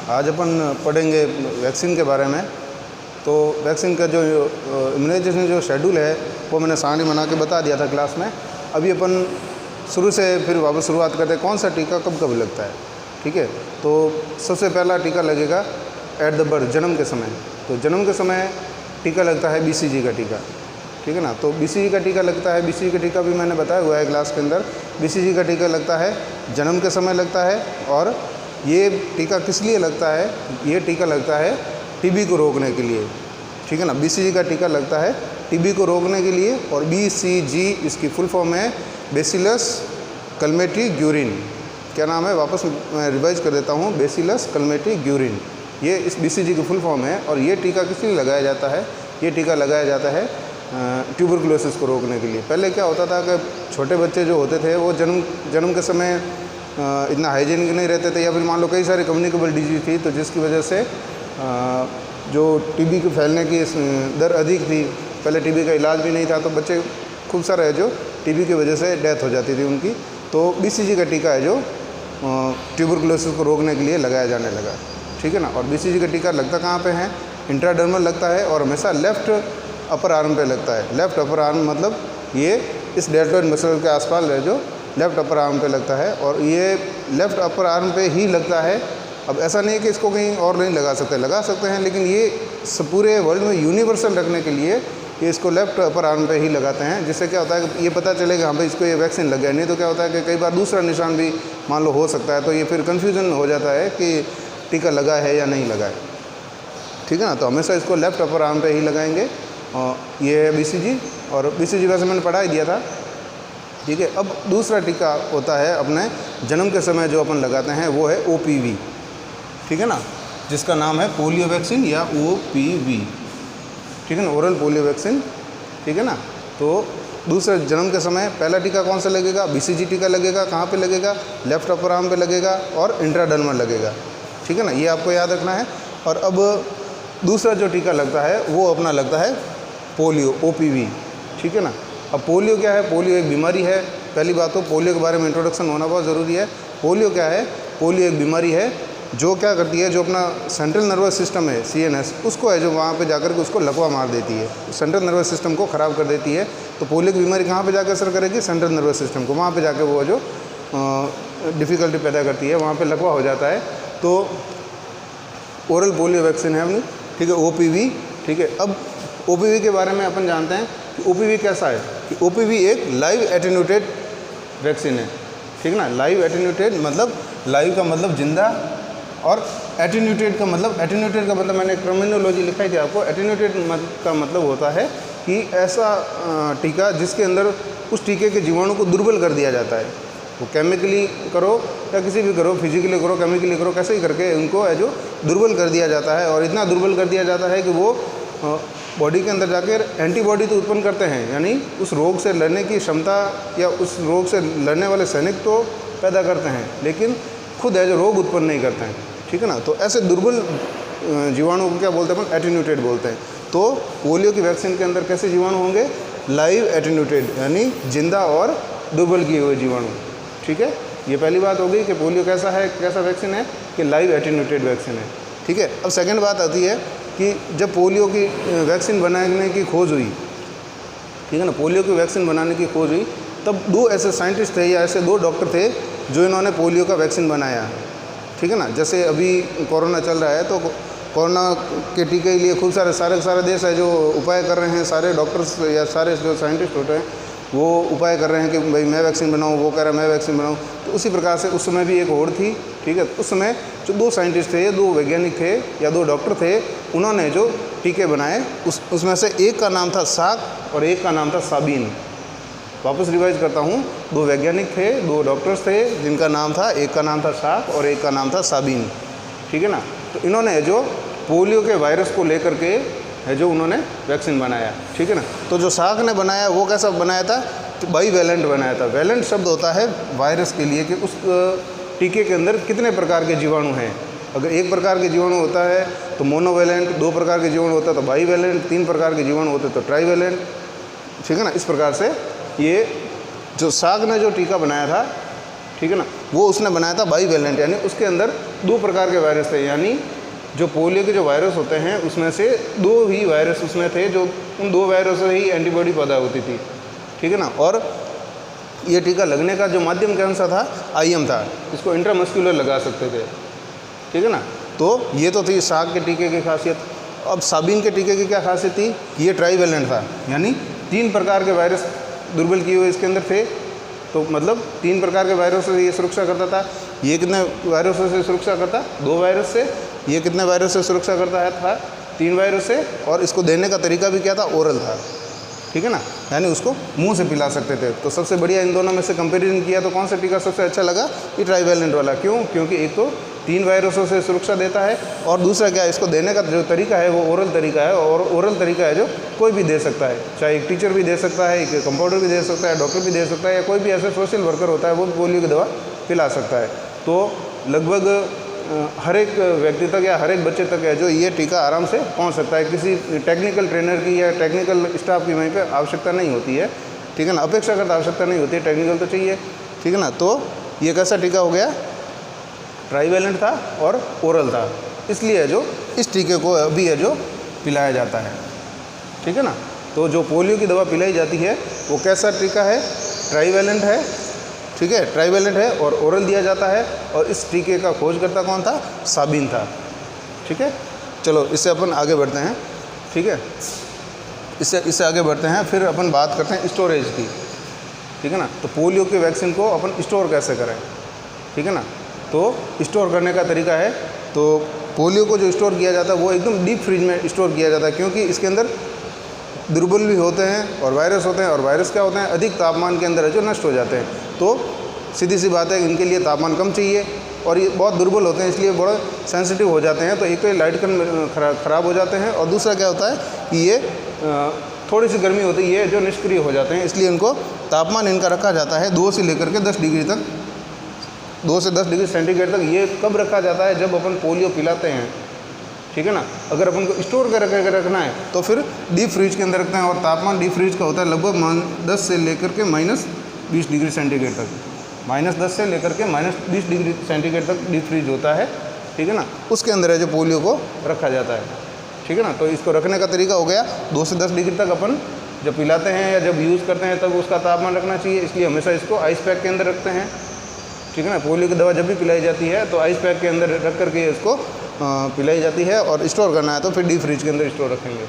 आज अपन पढ़ेंगे वैक्सीन के बारे में। तो वैक्सीन का जो इम्यूनाइजेशन जो शेड्यूल है वो मैंने सारणी बना के बता दिया था क्लास में। अभी अपन शुरू से फिर वापस शुरुआत करते हैं, कौन सा टीका कब कब लगता है। ठीक है, तो सबसे पहला टीका लगेगा एट द बर्थ, जन्म के समय। तो जन्म के समय टीका लगता है BCG का टीका, ठीक है ना। तो BCG का टीका लगता है, BCG का टीका भी मैंने बताया हुआ है क्लास के अंदर। BCG का टीका लगता है जन्म के समय लगता है, और ये टीका किस लिए लगता है, ये टीका लगता है TB को रोकने के लिए, ठीक है ना। BCG का टीका लगता है TB को रोकने के लिए, और BCG इसकी फुल फॉर्म है बेसिलस कलमेटी ग्यूरिन। क्या नाम है, वापस मैं रिवाइज कर देता हूँ, बेसिलस कलमेटी ग्यूरिन, ये इस BCG की फुल फॉर्म है। और ये टीका किस लिए लगाया जाता है, ये टीका लगाया जाता है ट्यूबरकुलोसिस को रोकने के लिए। पहले क्या होता था कि छोटे बच्चे जो होते थे वो जन्म के समय इतना हाइजीनिक नहीं रहते थे, या फिर मान लो कई सारी कम्युनिकेबल डिजीज थी, तो जिसकी वजह से जो TB के फैलने की दर अधिक थी। पहले TB का इलाज भी नहीं था, तो बच्चे खूब सारे जो TB की वजह से डेथ हो जाती थी उनकी। तो BCG का टीका है जो ट्यूबरकुलोसिस को रोकने के लिए लगाया जाने लगा, ठीक है ना। और BCG का टीका लगता कहाँ पे है, इंट्राडर्मल लगता है, और हमेशा लेफ़्ट अपर आर्म पे लगता है। लेफ़्ट अपर आर्म मतलब ये इस डेल्टॉइड मसल के आसपास है, जो लेफ़्ट अपर आर्म पे लगता है, और ये लेफ़्ट अपर आर्म पे ही लगता है। अब ऐसा नहीं है कि इसको कहीं और नहीं लगा सकते हैं, लेकिन ये पूरे वर्ल्ड में यूनिवर्सल रखने के लिए ये इसको लेफ़्ट अपर आर्म पे ही लगाते हैं, जिससे क्या होता है कि ये पता चलेगा हाँ भाई इसको ये वैक्सीन लग गया। नहीं तो क्या होता है कि कई बार दूसरा निशान भी मान लो हो सकता है, तो ये फिर कन्फ्यूज़न हो जाता है कि टीका लगा है या नहीं लगा है, ठीक है ना। तो हमेशा इसको लेफ़्ट अपर आर्म पे ही लगाएंगे। और ये है BCG, और BCG वैसे मैंने पढ़ा ही दिया था, ठीक है। अब दूसरा टीका होता है अपने जन्म के समय जो अपन लगाते हैं, वो है OPV, ठीक है ना, जिसका नाम है पोलियो वैक्सीन या OPV, ठीक है ना, ओरल पोलियो वैक्सीन, ठीक है ना। तो दूसरे जन्म के समय पहला टीका कौन सा लगेगा, BCG टीका लगेगा। कहाँ पे लगेगा, लेफ़्ट अपर आर्म पे लगेगा, और इंट्राडर्मल लगेगा, ठीक है ना, ये आपको याद रखना है। और अब दूसरा जो टीका लगता है वो अपना लगता है पोलियो, OPV, ठीक है ना। अब पोलियो क्या है, पोलियो एक बीमारी है। पहली बात तो पोलियो के बारे में इंट्रोडक्शन होना बहुत ज़रूरी है। पोलियो क्या है, पोलियो एक बीमारी है जो क्या करती है, जो अपना सेंट्रल नर्वस सिस्टम है CNS, उसको है जो वहाँ पे जाकर के उसको लकवा मार देती है, सेंट्रल नर्वस सिस्टम को ख़राब कर देती है। तो पोलियो की बीमारी कहाँ पे जाकर असर करेगी, सेंट्रल नर्वस सिस्टम को, वहाँ पे जाकर वो जो डिफ़िकल्टी पैदा करती है, वहाँ पे लकवा हो जाता है। तो ओरल पोलियो वैक्सीन है अपनी, ठीक है, OPV, ठीक है। अब OPV के बारे में अपन जानते हैं कि OPV कैसा है, कि OPV एक लाइव एटेन्यूटेड वैक्सीन है, ठीक है ना। लाइव एटेन्यूटेड मतलब, लाइव का मतलब जिंदा, और एटेन्यूटेड का मतलब मैंने टर्मिनोलॉजी लिखाई थी आपको। एटेन्यूटेड का मतलब होता है कि ऐसा टीका जिसके अंदर उस टीके के जीवाणु को दुर्बल कर दिया जाता है। वो केमिकली करो या किसी भी करो, फिजिकली करो, केमिकली करो, कैसे ही करके उनको है जो दुर्बल कर दिया जाता है। और इतना दुर्बल कर दिया जाता है कि वो बॉडी के अंदर जाकर एंटीबॉडी तो उत्पन्न करते हैं, यानी उस रोग से लड़ने की क्षमता या उस रोग से लड़ने वाले सैनिक तो पैदा करते हैं, लेकिन खुद है जो रोग उत्पन्न नहीं करते हैं, ठीक है ना। तो ऐसे दुर्बल जीवाणु को क्या बोलते हैं अपन, एटेन्यूटेड बोलते हैं। तो पोलियो की वैक्सीन के अंदर कैसे जीवाणु होंगे, लाइव एटेन्यूटेड, यानी जिंदा और दुर्बल किए हुए जीवाणु, ठीक है। ये पहली बात हो गई कि पोलियो कैसा है, कैसा वैक्सीन है, कि लाइव एटेन्यूटेड वैक्सीन है, ठीक है। अब सेकंड बात आती है कि जब पोलियो की वैक्सीन बनाने की खोज हुई, ठीक है ना, पोलियो की वैक्सीन बनाने की खोज हुई, तब दो ऐसे साइंटिस्ट थे या ऐसे दो डॉक्टर थे जो इन्होंने पोलियो का वैक्सीन बनाया, ठीक है ना। जैसे अभी कोरोना चल रहा है, तो कोरोना के टीके के लिए खूब सारे देश है जो उपाय कर रहे हैं, सारे डॉक्टर्स या सारे जो साइंटिस्ट होते हैं वो उपाय कर रहे हैं कि भाई मैं वैक्सीन बनाऊं, वो कह रहा है मैं वैक्सीन बनाऊं। तो उसी प्रकार से उस समय भी एक होड़ थी, ठीक है। उस समय जो दो साइंटिस्ट थे, दो वैज्ञानिक थे या दो डॉक्टर थे, उन्होंने जो टीके बनाए उसमें से एक का नाम था साक और एक का नाम था साबीन। वापस रिवाइज करता हूँ, दो वैज्ञानिक थे, दो डॉक्टर्स थे, जिनका नाम था, एक का नाम था साक और एक का नाम था साबीन, ठीक है ना। तो इन्होंने जो पोलियो के वायरस को लेकर के है जो उन्होंने वैक्सीन बनाया, ठीक है ना। तो जो साक ने बनाया वो कैसा बनाया था, तो बाईवैलेंट बनाया था। वैलेंट शब्द होता है वायरस के लिए कि उस टीके के अंदर कितने प्रकार के जीवाणु हैं। अगर एक प्रकार के जीवाणु होता है तो मोनोवैलेंट, दो प्रकार के जीवाणु होता है तो बाईवैलेंट, तीन प्रकार के जीवाणु होते तो ठीक है ना। इस प्रकार से ये जो साक ने जो टीका बनाया था, ठीक ठीक है ना। वो उसने बनाया था बाईवैलेंट, यानी उसके अंदर 2 प्रकार के वायरस थे, यानी जो पोलियो के जो वायरस होते हैं उसमें से 2 ही वायरस उसमें थे, जो उन 2 वायरस से ही एंटीबॉडी पैदा होती थी, ठीक है ना। और ये टीका लगने का जो माध्यम कौन सा था, IM था, इसको इंट्रामस्कुलर लगा सकते थे, ठीक है ना। तो ये तो थी साग के टीके की खासियत। अब साबीन के टीके की क्या खासियत थी, ये ट्राईवैलेंट था, यानी 3 प्रकार के वायरस दुर्बल किए हुए इसके अंदर थे, तो मतलब 3 प्रकार के वायरस से ये सुरक्षा करता था। ये कितने वायरसों से सुरक्षा करता, 2 वायरस से। ये कितने वायरस से सुरक्षा करता है, था 3 वायरस से। और इसको देने का तरीका भी क्या था, ओरल था, ठीक है ना, यानी उसको मुंह से पिला सकते थे। तो सबसे बढ़िया इन दोनों में से कंपैरिजन किया तो कौन सा टीका सबसे अच्छा लगा, ये ट्राईवैलेंट वाला। क्यों, क्योंकि एक तो 3 वायरसों से सुरक्षा देता है, और दूसरा क्या है, इसको देने का जो तरीका है वो ओरल तरीका है, और ओरल तरीका है जो कोई भी दे सकता है, चाहे एक टीचर भी दे सकता है, एक कंपाउंडर भी दे सकता है, डॉक्टर भी दे सकता है, या कोई भी ऐसा सोशल वर्कर होता है वो भी पोलियो की दवा पिला सकता है। तो लगभग हर एक व्यक्ति तक या हर एक बच्चे तक है जो ये टीका आराम से पहुंच सकता है। किसी टेक्निकल ट्रेनर की या टेक्निकल स्टाफ की वहीं पे आवश्यकता नहीं होती है, ठीक है ना, अपेक्षाकृत आवश्यकता नहीं होती है, टेक्निकल तो चाहिए, ठीक है ना। तो ये कैसा टीका हो गया, ट्राईवैलेंट था और ओरल था, इसलिए जो इस टीके को अभी है जो पिलाया जाता है, ठीक है ना। तो जो पोलियो की दवा पिलाई जाती है वो कैसा टीका है, ट्राईवैलेंट है, ठीक है, ट्राईवैलेंट है और ओरल दिया जाता है। और इस टीके का खोजकर्ता कौन था, साबीन था, ठीक है। चलो इससे अपन आगे बढ़ते हैं, ठीक है, इससे आगे बढ़ते हैं। फिर अपन बात करते हैं स्टोरेज की, ठीक है ना। तो पोलियो के वैक्सीन को अपन स्टोर कैसे करें, ठीक है ना। तो स्टोर करने का तरीका है, तो पोलियो को जो स्टोर किया जाता है वो एकदम डीप फ्रिज में स्टोर किया जाता है, क्योंकि इसके अंदर दुर्बल भी होते हैं और वायरस होते हैं, और वायरस क्या होते हैं, अधिक तापमान के अंदर है जो नष्ट हो जाते हैं। तो सीधी सी बात है, इनके लिए तापमान कम चाहिए, और ये बहुत दुर्बल होते हैं, इसलिए बड़े सेंसिटिव हो जाते हैं। तो एक तो ये लाइट ख़राब हो जाते हैं, और दूसरा क्या होता है कि ये थोड़ी सी गर्मी होती है, ये जो निष्क्रिय हो जाते हैं, इसलिए इनको तापमान इनका रखा जाता है 2 से लेकर के 10 डिग्री तक, 2 से 10 डिग्री सेंटीग्रेड तक। ये कब रखा जाता है, जब अपन पोलियो पिलाते हैं, ठीक है ना। अगर अपन को स्टोर कर रखना है तो फिर डीप फ्रीज के अंदर रखते हैं, और तापमान डीप फ्रीज का होता है लगभग -10 से लेकर के -20 डिग्री सेंटीग्रेड तक, -10 से लेकर के -20 डिग्री सेंटीग्रेड तक डीप फ्रीज होता है, ठीक है ना। उसके अंदर है जो पोलियो को रखा जाता है, ठीक है ना। तो इसको रखने का तरीका हो गया, 2 से 10 डिग्री तक अपन जब पिलाते हैं या जब यूज़ करते हैं तब उसका तापमान रखना चाहिए, इसलिए हमेशा इसको आइस पैक के अंदर रखते हैं, ठीक है ना। पोलियो की दवा जब भी पिलाई जाती है तो आइस पैक के अंदर रख करके इसको पिलाई जाती है, और स्टोर करना है तो फिर डीप फ्रिज के अंदर स्टोर रखेंगे,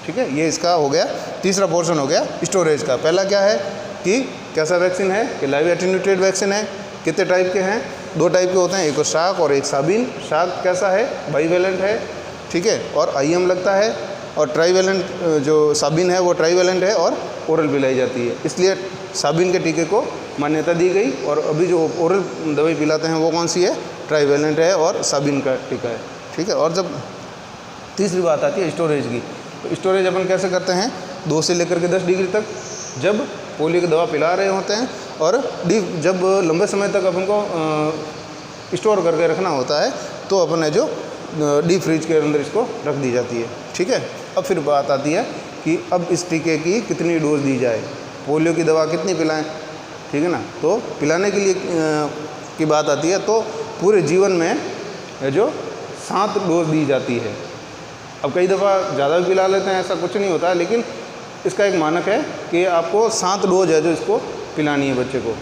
ठीक है। ये इसका हो गया, तीसरा पोर्शन हो गया स्टोरेज का। पहला क्या है कि कैसा वैक्सीन है, कि लाइव एटेन्यूएटेड वैक्सीन है। कितने टाइप के हैं, 2 टाइप के होते हैं, एक तो शाक और एक साबीन। शाक कैसा है, बाईवैलेंट है, ठीक है, और IM लगता है। और ट्राईवैलेंट जो साबीन है वो ट्राईवैलेंट है और ओरल पिलाई जाती है, इसलिए साबीन के टीके को मान्यता दी गई। और अभी जो ओरल दवाई पिलाते हैं वो कौन सी है, ट्राईवैलेंट है और साबीन का टीका है, ठीक है। और जब तीसरी बात आती है स्टोरेज की, तो स्टोरेज अपन कैसे करते हैं, 2 से लेकर के 10 डिग्री तक जब पोलियो की दवा पिला रहे होते हैं, और जब लंबे समय तक अपन को स्टोर करके रखना होता है तो अपन है जो डीप फ्रिज के अंदर इसको रख दी जाती है, ठीक है। अब फिर बात आती है कि अब इस टीके की कितनी डोज दी जाए, पोलियो की दवा कितनी पिलाएं, ठीक है ना। तो पिलाने के लिए की बात आती है तो पूरे जीवन में जो 7 डोज दी जाती है। अब कई दफ़ा ज़्यादा भी पिला लेते हैं, ऐसा कुछ नहीं होता, लेकिन इसका एक मानक है कि आपको 7 डोज है जो इसको पिलानी है बच्चे को,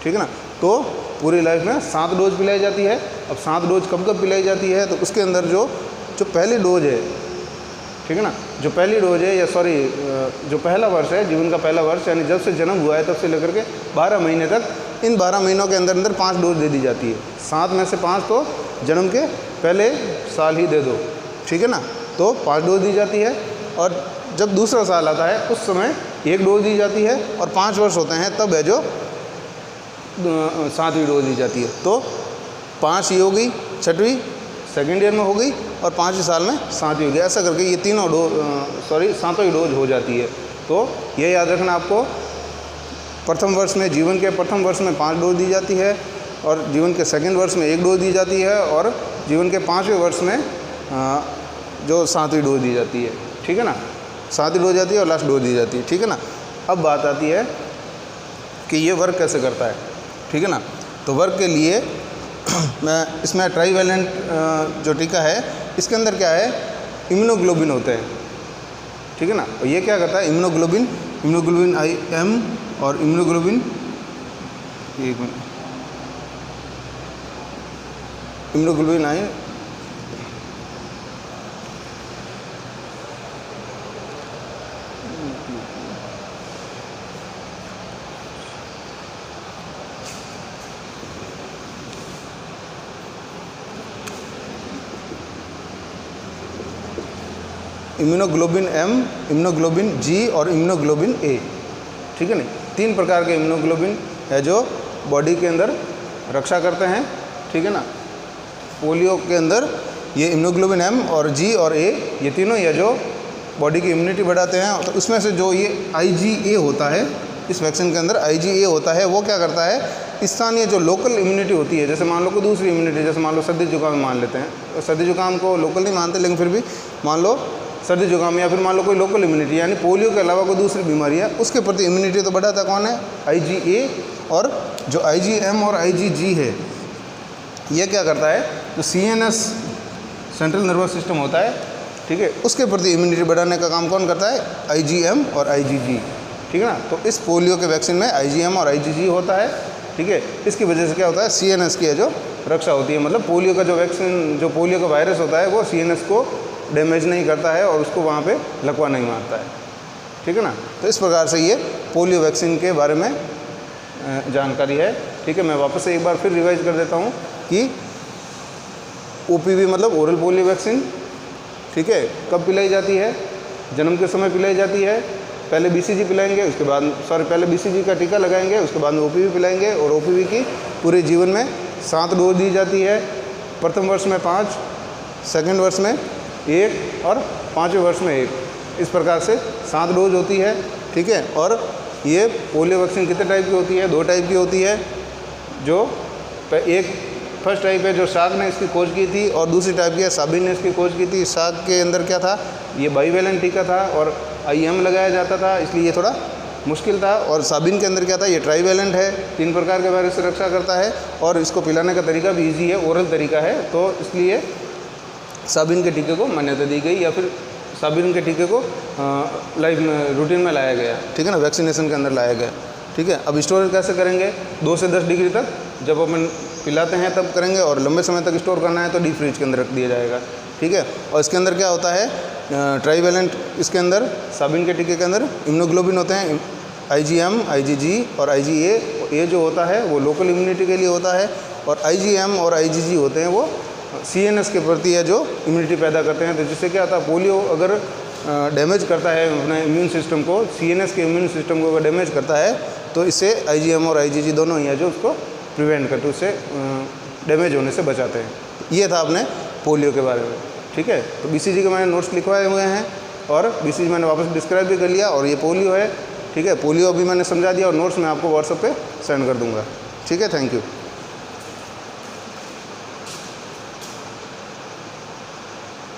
ठीक है ना। तो पूरी लाइफ में 7 डोज पिलाई जाती है। अब 7 डोज कब कब पिलाई जाती है, तो उसके अंदर जो पहली डोज है, ठीक है ना, जो पहली डोज है, या सॉरी जो पहला वर्ष है, जीवन का पहला वर्ष, यानी जब से जन्म हुआ है तब से लेकर के 12 महीने तक, इन 12 महीनों के अंदर अंदर 5 डोज दे दी जाती है। 7 में से 5 तो जन्म के पहले साल ही दे दो, ठीक है ना। तो 5 डोज दी जाती है, और जब दूसरा साल आता है उस समय 1 डोज दी जाती है, और 5 वर्ष होते हैं तब है जो 7वीं डोज दी जाती है। तो 5 ये हो गई, 6वीं सेकेंड ईयर में हो गई, और 5वें साल में 7वीं हो गई। ऐसा करके ये तीनों 7वीं डोज हो जाती है। तो ये याद रखना आपको, प्रथम वर्ष में, जीवन के प्रथम वर्ष में 5 डोज दी जाती है, और जीवन के सेकंड वर्ष में 1 डोज दी जाती है, और जीवन के 5वें वर्ष में जो 7वीं डोज दी जाती है, ठीक है ना। 7वीं डोज जाती है और लास्ट डोज दी जाती है, ठीक है ना। अब बात आती है कि ये वर्क कैसे करता है, ठीक है ना। तो वर्ग के लिए मैं इसमें ट्राईवैलेंट जो टीका है इसके अंदर क्या है, इम्यूनोग्लोबिन होते हैं, ठीक है ना। और ये क्या करता है, इम्यूनोग्लोबिन IM और इम्यूनोग्लोबिन, एक minute, immunoglobulin I immunoglobulin M, immunoglobulin G और इम्यूनोग्लोबिन A, ठीक है नहीं। 3 प्रकार के इम्यूनोग्लोबिन है जो बॉडी के अंदर रक्षा करते हैं, ठीक है ना। पोलियो के अंदर ये इम्यूनोग्लोबिन M और G और A, ये तीनों ही है जो बॉडी की इम्यूनिटी बढ़ाते हैं। तो उसमें से जो ये IgA होता है, इस वैक्सीन के अंदर IgA होता है, वो क्या करता है, स्थानीय जो लोकल इम्यूनिटी होती है, जैसे मान लो कोई दूसरी इम्यूनिटी, जैसे मान लो सर्दी जुकाम मान लेते हैं, सर्दी जुकाम को लोकल नहीं मानते, लेकिन फिर भी मान लो सर्दी जुकाम, या फिर मान लो कोई लोकल इम्यूनिटी यानी पोलियो के अलावा कोई दूसरी बीमारी है, उसके प्रति इम्यूनिटी तो बढ़ाता कौन है, IgA। और जो IgM और IgG है, ये क्या करता है, जो CNS सेंट्रल नर्वस सिस्टम होता है, ठीक है, उसके प्रति इम्यूनिटी बढ़ाने का काम कौन करता है, IgM और IgG, ठीक है ना। तो इस पोलियो के वैक्सीन में IgM और IgG होता है, ठीक है। इसकी वजह से क्या होता है, CNS की है जो रक्षा होती है, मतलब पोलियो का जो वैक्सीन, जो पोलियो का वायरस होता है वो CNS को डैमेज नहीं करता है और उसको वहाँ पे लकवा नहीं मारता है, ठीक है ना। तो इस प्रकार से ये पोलियो वैक्सीन के बारे में जानकारी है, ठीक है। मैं वापस से एक बार फिर रिवाइज कर देता हूँ कि OPV मतलब ओरल पोलियो वैक्सीन, ठीक है, कब पिलाई जाती है, जन्म के समय पिलाई जाती है, पहले BCG पिलाएंगे, उसके बाद पहले BCG का टीका लगाएंगे, उसके बाद में OPV पिलाएंगे, और OPV की पूरे जीवन में 7 डोज दी जाती है। प्रथम वर्ष में 5, सेकेंड वर्ष में 1 और 5वें वर्ष में 1, इस प्रकार से 7 डोज होती है, ठीक है। और ये पोलियो वैक्सीन कितने टाइप की होती है, 2 टाइप की होती है। जो एक फर्स्ट टाइप है जो शाक ने इसकी खोज की थी, और दूसरी टाइप की है साबिन ने इसकी खोज की थी। शाक के अंदर क्या था, ये बाईवैलेंट टीका था और IM लगाया जाता था, इसलिए ये थोड़ा मुश्किल था। और साबिन के अंदर क्या था, ये ट्राईवैलेंट है, 3 प्रकार के वायरस से रक्षा करता है, और इसको पिलाने का तरीका भी ईजी है, ओरल तरीका है, तो इसलिए साबिन के टीके को मान्यता दी गई, या फिर साबिन के टीके को लाइफ में रूटीन में लाया गया, ठीक है ना, वैक्सीनेशन के अंदर लाया गया, ठीक है। अब स्टोरेज कैसे करेंगे, 2 से 10 डिग्री तक जब अपन पिलाते हैं तब करेंगे, और लंबे समय तक स्टोर करना है तो डीप फ्रिज के अंदर रख दिया जाएगा, ठीक है। और इसके अंदर क्या होता है, ट्राईवैलेंट, इसके अंदर साबिन के टीके के अंदर इम्यूनोग्लोबिन होते हैं, IgM, IgG और IgA। ये जो होता है वो लोकल इम्यूनिटी के लिए होता है, और IgM और IgG होते हैं वो CNS के प्रति है जो इम्यूनिटी पैदा करते हैं। तो जिससे क्या होता है, पोलियो अगर डैमेज करता है अपने इम्यून सिस्टम को, CNS के इम्यून सिस्टम को अगर डैमेज करता है, तो इससे IgM और IgG दोनों ही है जो उसको प्रिवेंट करते, उससे डैमेज होने से बचाते हैं। ये था अपने पोलियो के बारे में, ठीक है। तो BCG के मैंने नोट्स लिखवाए हुए हैं, और BCG मैंने वापस डिस्क्राइब भी कर लिया, और ये पोलियो है, ठीक है। पोलियो अभी मैंने समझा दिया, और नोट्स मैं आपको व्हाट्सएप पे सेंड कर दूँगा, ठीक है। Thank you.